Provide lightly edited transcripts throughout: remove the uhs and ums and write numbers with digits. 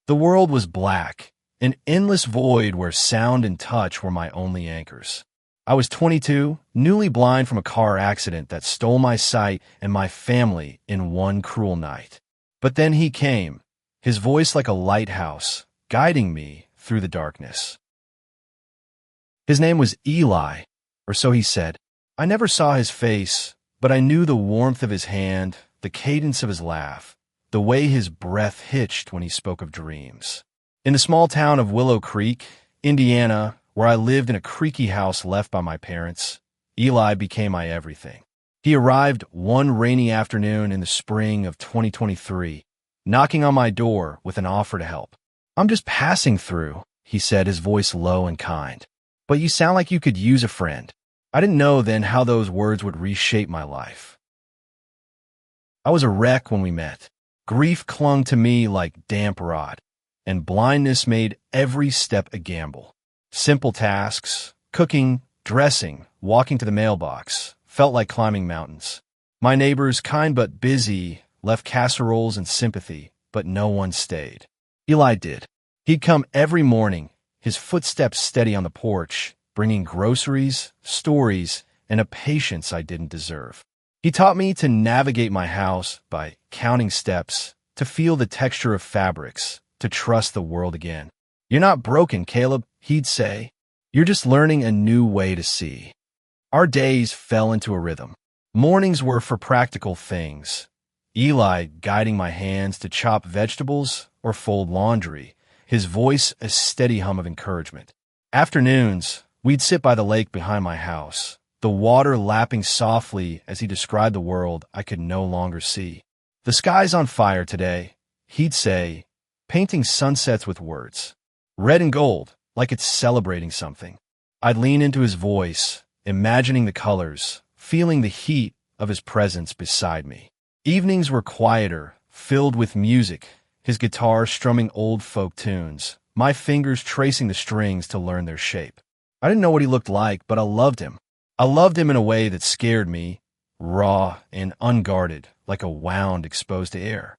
The world was black, an endless void where sound and touch were my only anchors. I was 22, newly blind from a car accident that stole my sight and my family in one cruel night. But then he came, his voice like a lighthouse, guiding me through the darkness. His name was Eli, or so he said. I never saw his face, but I knew the warmth of his hand, the cadence of his laugh, the way his breath hitched when he spoke of dreams. In the small town of Willow Creek, Indiana, where I lived in a creaky house left by my parents, Eli became my everything. He arrived one rainy afternoon in the spring of 2023, knocking on my door with an offer to help. "I'm just passing through," he said, his voice low and kind. "But you sound like you could use a friend." I didn't know then how those words would reshape my life. I was a wreck when we met. Grief clung to me like damp rot, and blindness made every step a gamble. Simple tasks, cooking, dressing, walking to the mailbox, felt like climbing mountains. My neighbors, kind but busy, left casseroles and sympathy, but no one stayed. Eli did. He'd come every morning, his footsteps steady on the porch, bringing groceries, stories, and a patience I didn't deserve. He taught me to navigate my house by counting steps, to feel the texture of fabrics, to trust the world again. "You're not broken, Caleb," he'd say. "You're just learning a new way to see." Our days fell into a rhythm. Mornings were for practical things. Eli guiding my hands to chop vegetables or fold laundry, his voice a steady hum of encouragement. Afternoons, we'd sit by the lake behind my house, the water lapping softly as he described the world I could no longer see. "The sky's on fire today," he'd say, painting sunsets with words. Red and gold, like it's celebrating something. I'd lean into his voice, imagining the colors, feeling the heat of his presence beside me. Evenings were quieter, filled with music, his guitar strumming old folk tunes, my fingers tracing the strings to learn their shape. I didn't know what he looked like, but I loved him. I loved him in a way that scared me, raw and unguarded, like a wound exposed to air.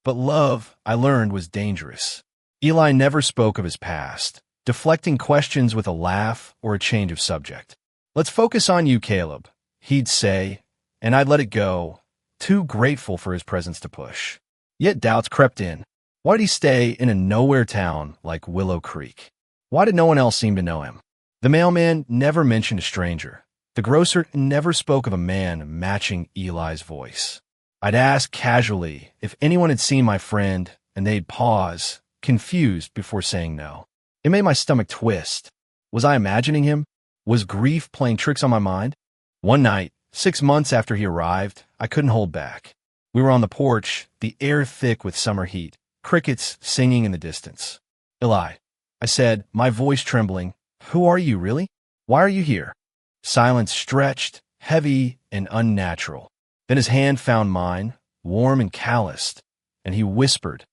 But love, I learned, was dangerous. Eli never spoke of his past, deflecting questions with a laugh or a change of subject. "Let's focus on you, Caleb," he'd say, and I'd let it go, too grateful for his presence to push. Yet doubts crept in. Why did he stay in a nowhere town like Willow Creek? Why did no one else seem to know him? The mailman never mentioned a stranger. The grocer never spoke of a man matching Eli's voice. I'd ask casually if anyone had seen my friend, and they'd pause, confused before saying no. It made my stomach twist. Was I imagining him? Was grief playing tricks on my mind? One night, 6 months after he arrived, I couldn't hold back. We were on the porch, the air thick with summer heat, crickets singing in the distance. "Eli," I said, my voice trembling, "who are you, really? Why are you here?" Silence stretched, heavy and unnatural. Then his hand found mine, warm and calloused, and he whispered,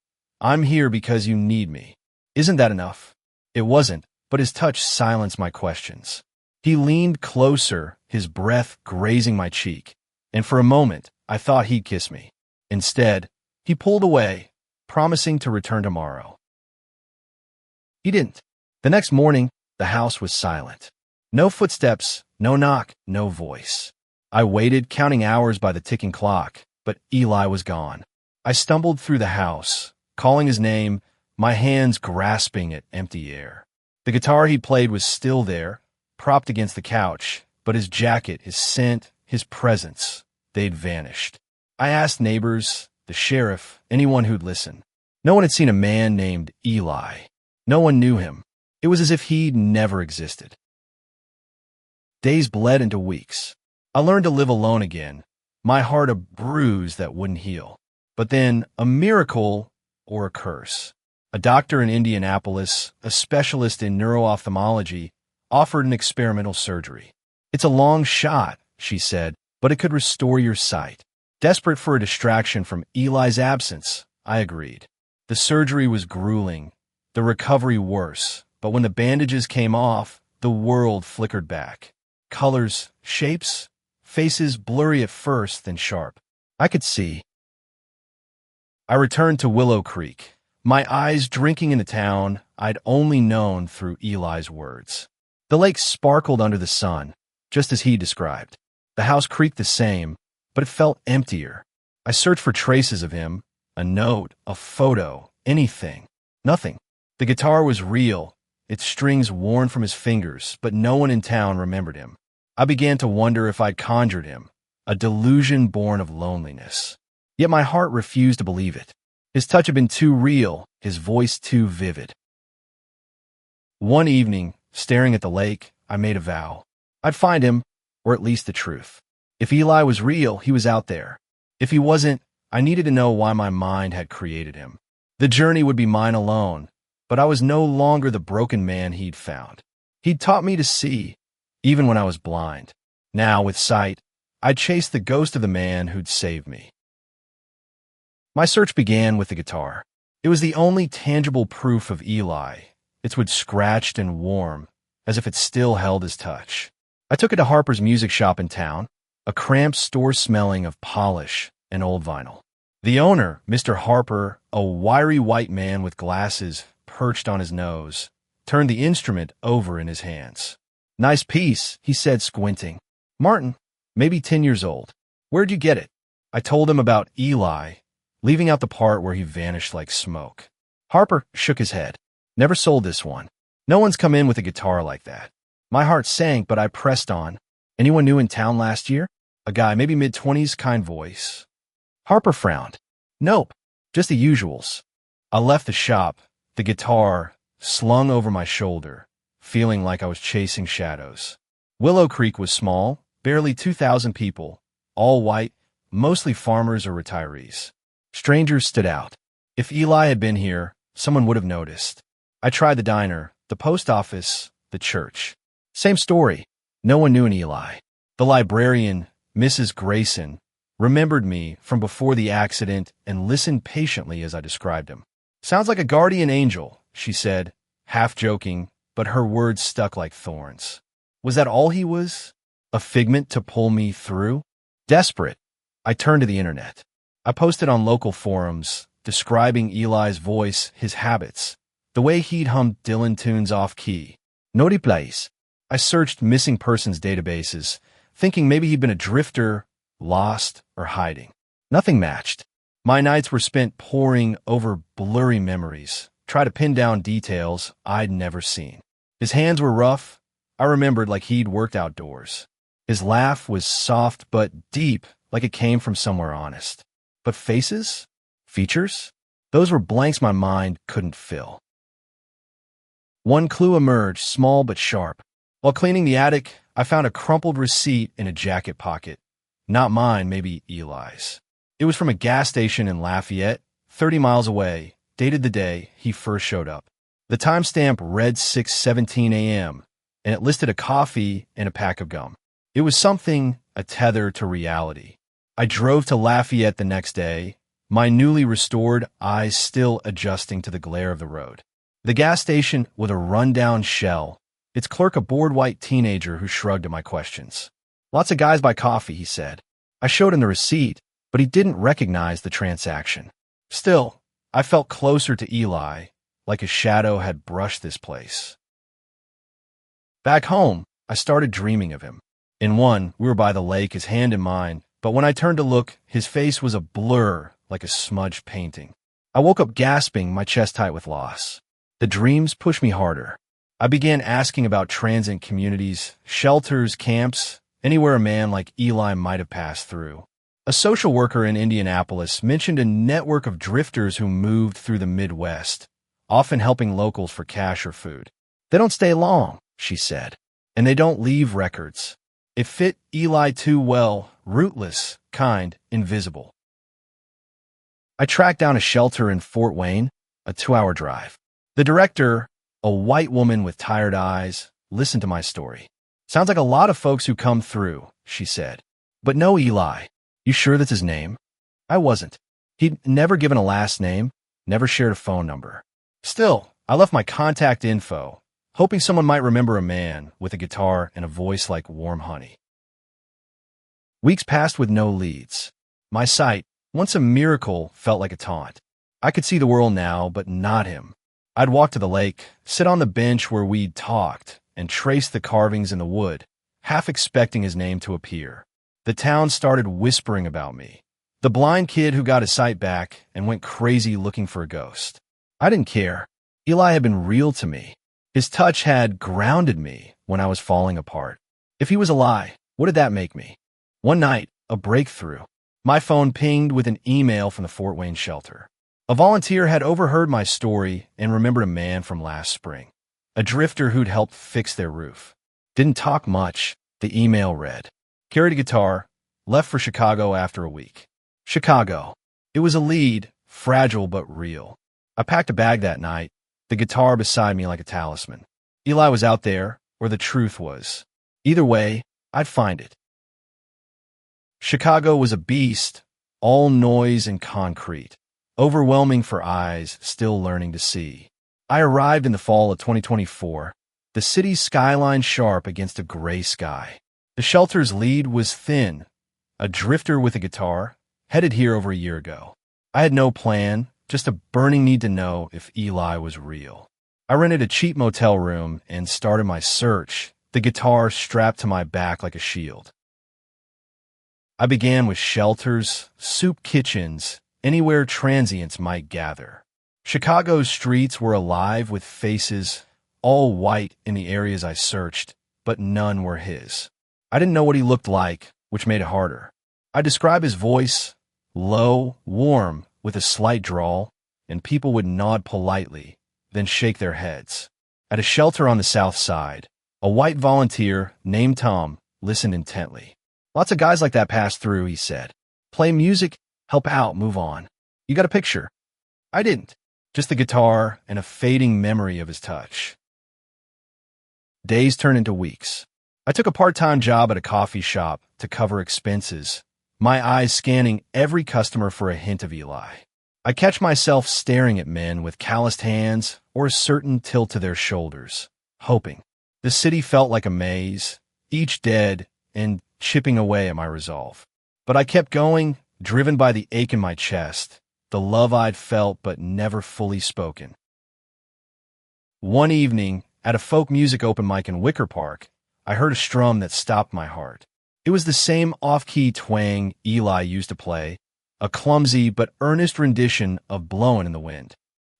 "I'm here because you need me." Isn't that enough? It wasn't, but his touch silenced my questions. He leaned closer, his breath grazing my cheek, and for a moment I thought he'd kiss me. Instead, he pulled away, promising to return tomorrow. He didn't. The next morning, the house was silent. No footsteps, no knock, no voice. I waited, counting hours by the ticking clock, but Eli was gone. I stumbled through the house, calling his name, my hands grasping at empty air. The guitar he played was still there, propped against the couch, but his jacket, his scent, his presence, they'd vanished. I asked neighbors, the sheriff, anyone who'd listen. No one had seen a man named Eli. No one knew him. It was as if he'd never existed. Days bled into weeks. I learned to live alone again, my heart a bruise that wouldn't heal. But then, a miracle or a curse. A doctor in Indianapolis, a specialist in neuro-ophthalmology, offered an experimental surgery. "It's a long shot," she said, "but it could restore your sight." Desperate for a distraction from Eli's absence, I agreed. The surgery was grueling, the recovery worse, but when the bandages came off, the world flickered back. Colors, shapes, faces blurry at first, then sharp. I could see. I returned to Willow Creek, my eyes drinking in the town I'd only known through Eli's words. The lake sparkled under the sun, just as he described. The house creaked the same, but it felt emptier. I searched for traces of him, a note, a photo, anything. Nothing. The guitar was real, its strings worn from his fingers, but no one in town remembered him. I began to wonder if I'd conjured him, a delusion born of loneliness. Yet my heart refused to believe it. His touch had been too real, his voice too vivid. One evening, staring at the lake, I made a vow. I'd find him, or at least the truth. If Eli was real, he was out there. If he wasn't, I needed to know why my mind had created him. The journey would be mine alone, but I was no longer the broken man he'd found. He'd taught me to see, even when I was blind. Now, with sight, I'd chase the ghost of the man who'd saved me. My search began with the guitar. It was the only tangible proof of Eli. Its wood scratched and warm, as if it still held his touch. I took it to Harper's music shop in town, a cramped store smelling of polish and old vinyl. The owner, Mr. Harper, a wiry white man with glasses perched on his nose, turned the instrument over in his hands. "Nice piece," he said, squinting. "Martin, maybe 10 years old. Where'd you get it?" I told him about Eli, leaving out the part where he vanished like smoke. Harper shook his head. "Never sold this one. No one's come in with a guitar like that." My heart sank, but I pressed on. "Anyone new in town last year?" A guy, maybe mid-20s, kind voice. Harper frowned. "Nope, just the usuals." I left the shop, the guitar slung over my shoulder, feeling like I was chasing shadows. Willow Creek was small, barely 2,000 people, all white, mostly farmers or retirees. Strangers stood out. If Eli had been here, someone would have noticed. I tried the diner, the post office, the church. Same story. No one knew an Eli. The librarian, Mrs. Grayson, remembered me from before the accident and listened patiently as I described him. "Sounds like a guardian angel," she said, half joking, but her words stuck like thorns. Was that all he was? A figment to pull me through? Desperate, I turned to the internet. I posted on local forums, describing Eli's voice, his habits, the way he'd hummed Dylan tunes off-key. Naughty place. I searched missing persons databases, thinking maybe he'd been a drifter, lost, or hiding. Nothing matched. My nights were spent poring over blurry memories, trying to pin down details I'd never seen. His hands were rough. I remembered like he'd worked outdoors. His laugh was soft but deep, like it came from somewhere honest. But faces? Features? Those were blanks my mind couldn't fill. One clue emerged, small but sharp. While cleaning the attic, I found a crumpled receipt in a jacket pocket. Not mine, maybe Eli's. It was from a gas station in Lafayette, 30 miles away, dated the day he first showed up. The timestamp read 6:17 a.m., and it listed a coffee and a pack of gum. It was something, a tether to reality. I drove to Lafayette the next day, my newly restored eyes still adjusting to the glare of the road. The gas station was a rundown shell, its clerk a bored-white teenager who shrugged at my questions. "Lots of guys buy coffee," he said. I showed him the receipt, but he didn't recognize the transaction. Still, I felt closer to Eli, like a shadow had brushed this place. Back home, I started dreaming of him. In one, we were by the lake, his hand in mine, but when I turned to look, his face was a blur like a smudged painting. I woke up gasping, my chest tight with loss. The dreams pushed me harder. I began asking about transient communities, shelters, camps, anywhere a man like Eli might have passed through. A social worker in Indianapolis mentioned a network of drifters who moved through the Midwest, often helping locals for cash or food. "They don't stay long," she said, "and they don't leave records." It fit Eli too well, rootless, kind, invisible. I tracked down a shelter in Fort Wayne, a 2-hour drive. The director, a white woman with tired eyes, listened to my story. "Sounds like a lot of folks who come through," she said. "But no Eli. You sure that's his name?" I wasn't. He'd never given a last name, never shared a phone number. Still, I left my contact info, hoping someone might remember a man with a guitar and a voice like warm honey. Weeks passed with no leads. My sight, once a miracle, felt like a taunt. I could see the world now, but not him. I'd walk to the lake, sit on the bench where we'd talked, and trace the carvings in the wood, half expecting his name to appear. The town started whispering about me. The blind kid who got his sight back and went crazy looking for a ghost. I didn't care. Eli had been real to me. His touch had grounded me when I was falling apart. If he was a lie, what did that make me? One night, a breakthrough. My phone pinged with an email from the Fort Wayne shelter. A volunteer had overheard my story and remembered a man from last spring, a drifter who'd helped fix their roof. Didn't talk much. The email read, carried a guitar, left for Chicago after a week. Chicago. It was a lead, fragile but real. I packed a bag that night, the guitar beside me like a talisman. Eli was out there, or the truth was. Either way, I'd find it. Chicago was a beast, all noise and concrete, overwhelming for eyes still learning to see. I arrived in the fall of 2024, the city's skyline sharp against a gray sky. The shelter's lead was thin, a drifter with a guitar, headed here over a year ago. I had no plan, just a burning need to know if Eli was real. I rented a cheap motel room and started my search, the guitar strapped to my back like a shield. I began with shelters, soup kitchens, anywhere transients might gather. Chicago's streets were alive with faces, all white in the areas I searched, but none were his. I didn't know what he looked like, which made it harder. I describe his voice, low, warm, with a slight drawl, and people would nod politely, then shake their heads. At a shelter on the south side, a white volunteer named Tom listened intently. Lots of guys like that pass through, he said. Play music, help out, move on. You got a picture? I didn't. Just the guitar and a fading memory of his touch. Days turned into weeks. I took a part-time job at a coffee shop to cover expenses, my eyes scanning every customer for a hint of Eli. I catch myself staring at men with calloused hands or a certain tilt to their shoulders, hoping. The city felt like a maze, each dead and chipping away at my resolve. But I kept going, driven by the ache in my chest, the love I'd felt but never fully spoken. One evening, at a folk music open mic in Wicker Park, I heard a strum that stopped my heart. It was the same off-key twang Eli used to play, a clumsy but earnest rendition of Blowin' in the Wind.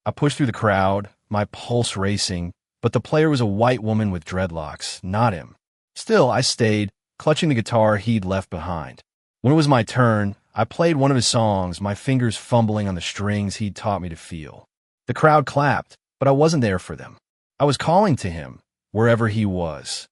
I pushed through the crowd, my pulse racing, but the player was a white woman with dreadlocks, not him. Still, I stayed, clutching the guitar he'd left behind. When it was my turn, I played one of his songs, my fingers fumbling on the strings he'd taught me to feel. The crowd clapped, but I wasn't there for them. I was calling to him, wherever he was.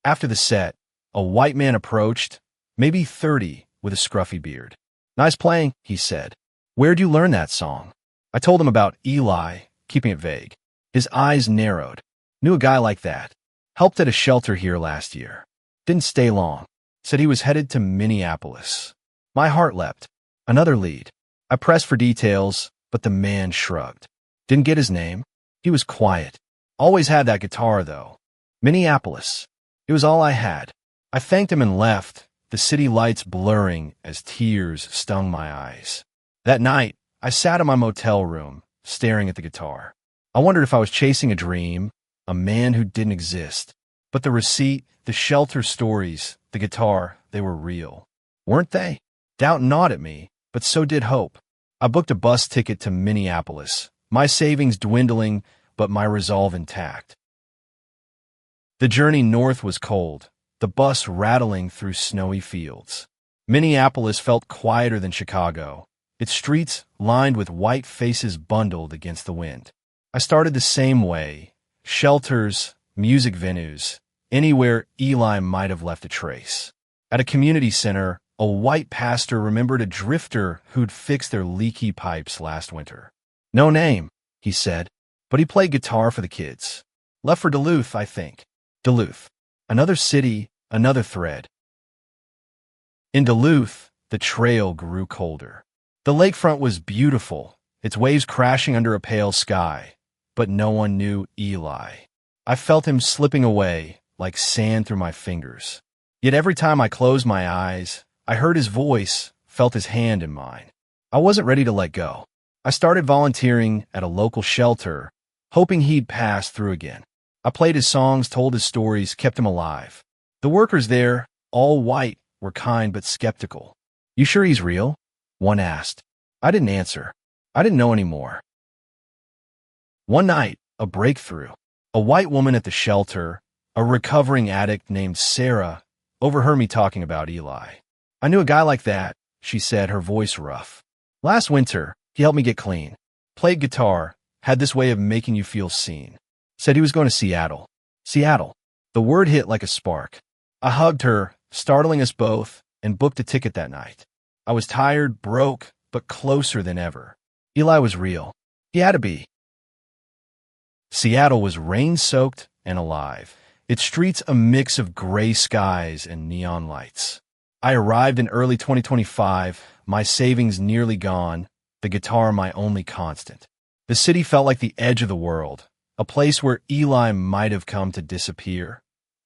After the set, a white man approached, maybe 30, with a scruffy beard. Nice playing, he said. Where'd you learn that song? I told him about Eli, keeping it vague. His eyes narrowed. Knew a guy like that. Helped at a shelter here last year. Didn't stay long. Said he was headed to Minneapolis. My heart leapt. Another lead. I pressed for details, but the man shrugged. Didn't get his name. He was quiet. Always had that guitar, though. Minneapolis. It was all I had. I thanked him and left, the city lights blurring as tears stung my eyes. That night, I sat in my motel room, staring at the guitar. I wondered if I was chasing a dream, a man who didn't exist. But the receipt, the shelter stories, the guitar, they were real. Weren't they? Doubt gnawed at me, but so did hope. I booked a bus ticket to Minneapolis, my savings dwindling, but my resolve intact. The journey north was cold, the bus rattling through snowy fields. Minneapolis felt quieter than Chicago, its streets lined with white faces bundled against the wind. I started the same way, shelters, music venues, anywhere Eli might have left a trace. At a community center, a white pastor remembered a drifter who'd fixed their leaky pipes last winter. No name, he said, but he played guitar for the kids. Left for Duluth, I think. Duluth. Another city, another thread. In Duluth, the trail grew colder. The lakefront was beautiful, its waves crashing under a pale sky, but no one knew Eli. I felt him slipping away, like sand through my fingers. Yet every time I closed my eyes, I heard his voice, felt his hand in mine. I wasn't ready to let go. I started volunteering at a local shelter, hoping he'd pass through again. I played his songs, told his stories, kept him alive. The workers there, all white, were kind but skeptical. "You sure he's real?" one asked. I didn't answer. I didn't know anymore. One night, a breakthrough. A white woman at the shelter, a recovering addict named Sarah, overheard me talking about Eli. "I knew a guy like that," she said, her voice rough. "Last winter, he helped me get clean. Played guitar, had this way of making you feel seen. Said he was going to Seattle." Seattle. The word hit like a spark. I hugged her, startling us both, and booked a ticket that night. I was tired, broke, but closer than ever. Eli was real. He had to be. Seattle was rain-soaked and alive, its streets a mix of gray skies and neon lights. I arrived in early 2025, my savings nearly gone, the guitar my only constant. The city felt like the edge of the world, a place where Eli might have come to disappear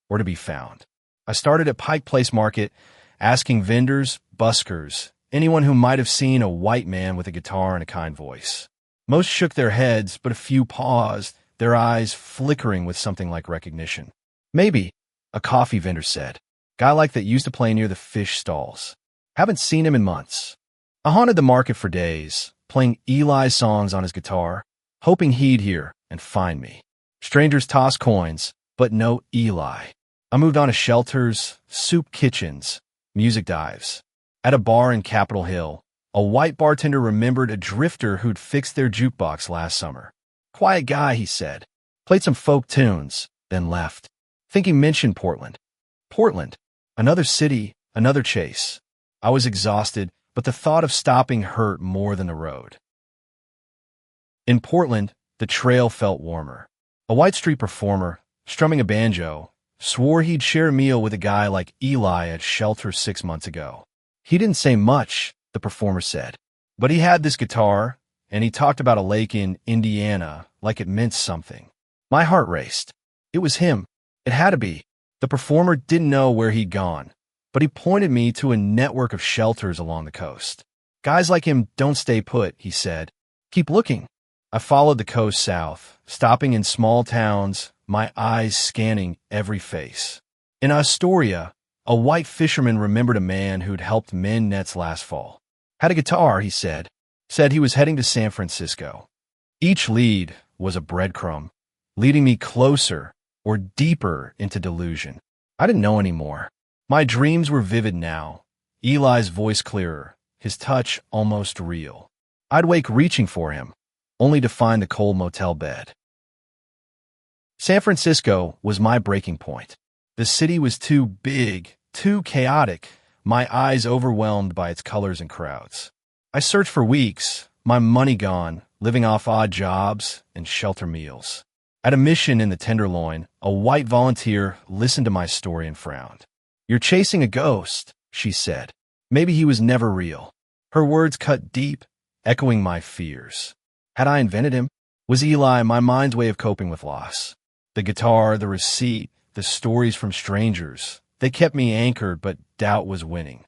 or to be found. I started at Pike Place Market, asking vendors, buskers, anyone who might have seen a white man with a guitar and a kind voice. Most shook their heads, but a few paused, their eyes flickering with something like recognition. "Maybe," a coffee vendor said. "Guy like that used to play near the fish stalls. Haven't seen him in months." I haunted the market for days, playing Eli's songs on his guitar, hoping he'd hear and find me. Strangers tossed coins, but no Eli. I moved on to shelters, soup kitchens, music dives. At a bar in Capitol Hill, a white bartender remembered a drifter who'd fixed their jukebox last summer. "Quiet guy," he said. Played some folk tunes, then left. Think he mentioned Portland. Portland. Another city, another chase. I was exhausted, but the thought of stopping hurt more than the road. In Portland, the trail felt warmer. A white street performer, strumming a banjo, swore he'd share a meal with a guy like Eli at shelter 6 months ago. He didn't say much, the performer said, but he had this guitar, and he talked about a lake in Indiana like it meant something. My heart raced. It was him. It had to be. The performer didn't know where he'd gone, but he pointed me to a network of shelters along the coast. "Guys like him don't stay put," he said. "Keep looking." I followed the coast south, stopping in small towns, my eyes scanning every face. In Astoria, a white fisherman remembered a man who'd helped mend nets last fall. Had a guitar, he said. Said he was heading to San Francisco. Each lead was a breadcrumb, leading me closer or deeper into delusion. I didn't know anymore. My dreams were vivid now, Eli's voice clearer, his touch almost real. I'd wake reaching for him, only to find the cold motel bed. San Francisco was my breaking point. The city was too big, too chaotic, my eyes overwhelmed by its colors and crowds. I searched for weeks, my money gone, living off odd jobs and shelter meals. At a mission in the Tenderloin, a white volunteer listened to my story and frowned. "You're chasing a ghost," she said. Maybe he was never real. Her words cut deep, echoing my fears. Had I invented him? Was Eli my mind's way of coping with loss? The guitar, the receipt, the stories from strangers, they kept me anchored, but doubt was winning.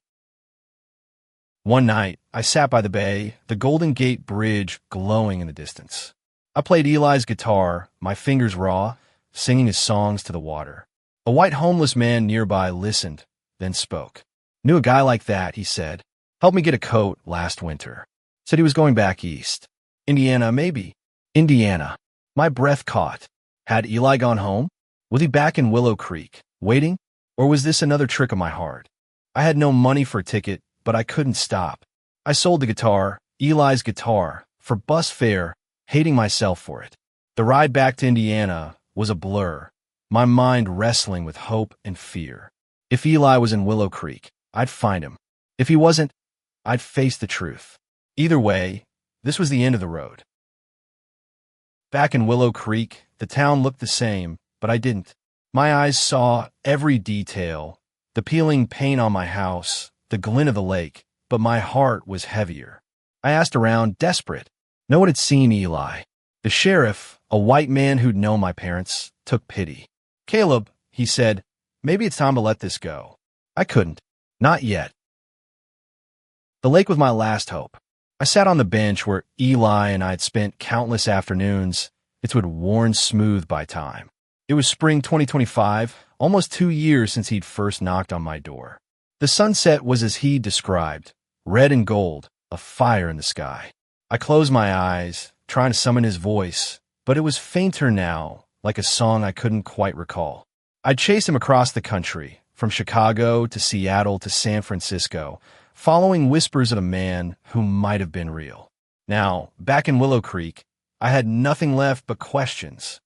One night, I sat by the bay, the Golden Gate Bridge glowing in the distance. I played Eli's guitar, my fingers raw, singing his songs to the water. A white homeless man nearby listened, then spoke. "Knew a guy like that," he said. "Helped me get a coat last winter. Said he was going back east. Indiana, maybe. Indiana." My breath caught. Had Eli gone home? Was he back in Willow Creek, waiting? Or was this another trick of my heart? I had no money for a ticket, but I couldn't stop. I sold the guitar, Eli's guitar, for bus fare, hating myself for it. The ride back to Indiana was a blur, my mind wrestling with hope and fear. If Eli was in Willow Creek, I'd find him. If he wasn't, I'd face the truth. Either way, this was the end of the road. Back in Willow Creek, the town looked the same, but I didn't. My eyes saw every detail, the peeling paint on my house, the glint of the lake, but my heart was heavier. I asked around, desperate. No one had seen Eli. The sheriff, a white man who'd known my parents, took pity. "Caleb," he said, "maybe it's time to let this go." I couldn't. Not yet. The lake was my last hope. I sat on the bench where Eli and I had spent countless afternoons. It would worn smooth by time. It was spring 2025, almost 2 years since he'd first knocked on my door. The sunset was as he described, red and gold, a fire in the sky. I closed my eyes, trying to summon his voice, but it was fainter now, like a song I couldn't quite recall. I'd chase him across the country, from Chicago to Seattle to San Francisco, following whispers of a man who might have been real. Now, back in Willow Creek, I had nothing left but questions.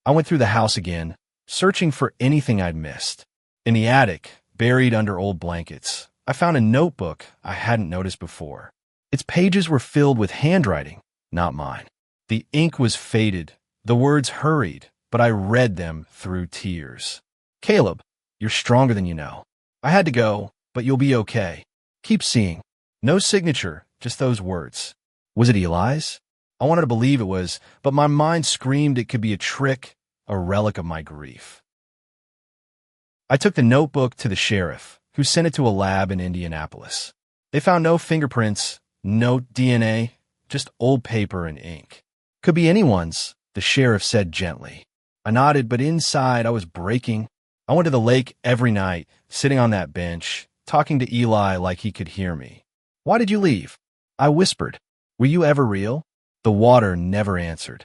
I went through the house again, searching for anything I'd missed. In the attic, buried under old blankets, I found a notebook I hadn't noticed before. Its pages were filled with handwriting, not mine. The ink was faded, the words hurried, but I read them through tears. Caleb, you're stronger than you know. I had to go, but you'll be okay. Keep seeing. No signature, just those words. Was it Eli's? I wanted to believe it was, but my mind screamed it could be a trick, a relic of my grief. I took the notebook to the sheriff, who sent it to a lab in Indianapolis. They found no fingerprints, no DNA, just old paper and ink. Could be anyone's, the sheriff said gently. I nodded, but inside I was breaking. I went to the lake every night, sitting on that bench, talking to Eli like he could hear me. Why did you leave? I whispered. Were you ever real? The water never answered.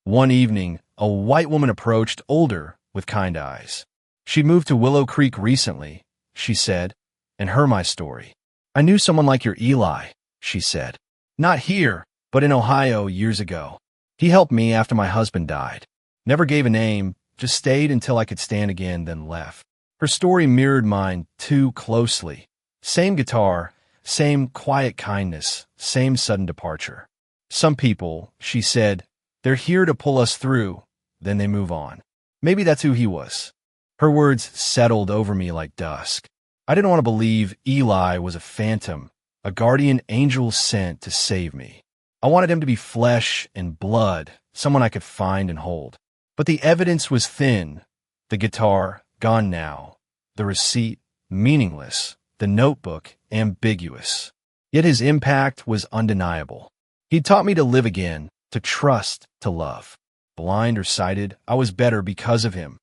One evening, a white woman approached, older, with kind eyes. She'd moved to Willow Creek recently, she said, and heard my story. I knew someone like your Eli, she said. Not here, but in Ohio years ago. He helped me after my husband died. Never gave a name, just stayed until I could stand again, then left. Her story mirrored mine too closely. Same guitar, same quiet kindness, same sudden departure. Some people, she said, they're here to pull us through, then they move on. Maybe that's who he was. Her words settled over me like dusk. I didn't want to believe Eli was a phantom, a guardian angel sent to save me. I wanted him to be flesh and blood, someone I could find and hold. But the evidence was thin. The guitar, gone now. The receipt, meaningless. The notebook, ambiguous. Yet his impact was undeniable. He taught me to live again, to trust, to love. Blind or sighted, I was better because of him.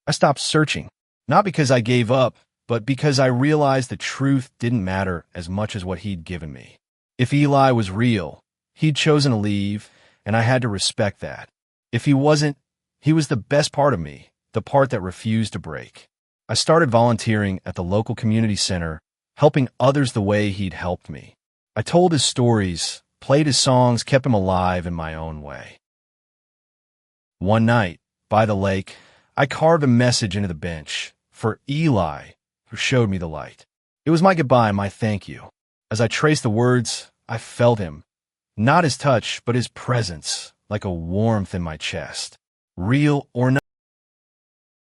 I stopped searching, not because I gave up, but because I realized the truth didn't matter as much as what he'd given me. If Eli was real, he'd chosen to leave, and I had to respect that. If he wasn't, he was the best part of me, the part that refused to break. I started volunteering at the local community center, helping others the way he'd helped me. I told his stories, played his songs, kept him alive in my own way. One night, by the lake, I carved a message into the bench for Eli, who showed me the light. It was my goodbye, my thank you. As I traced the words, I felt him. Not his touch, but his presence, like a warmth in my chest. Real or not.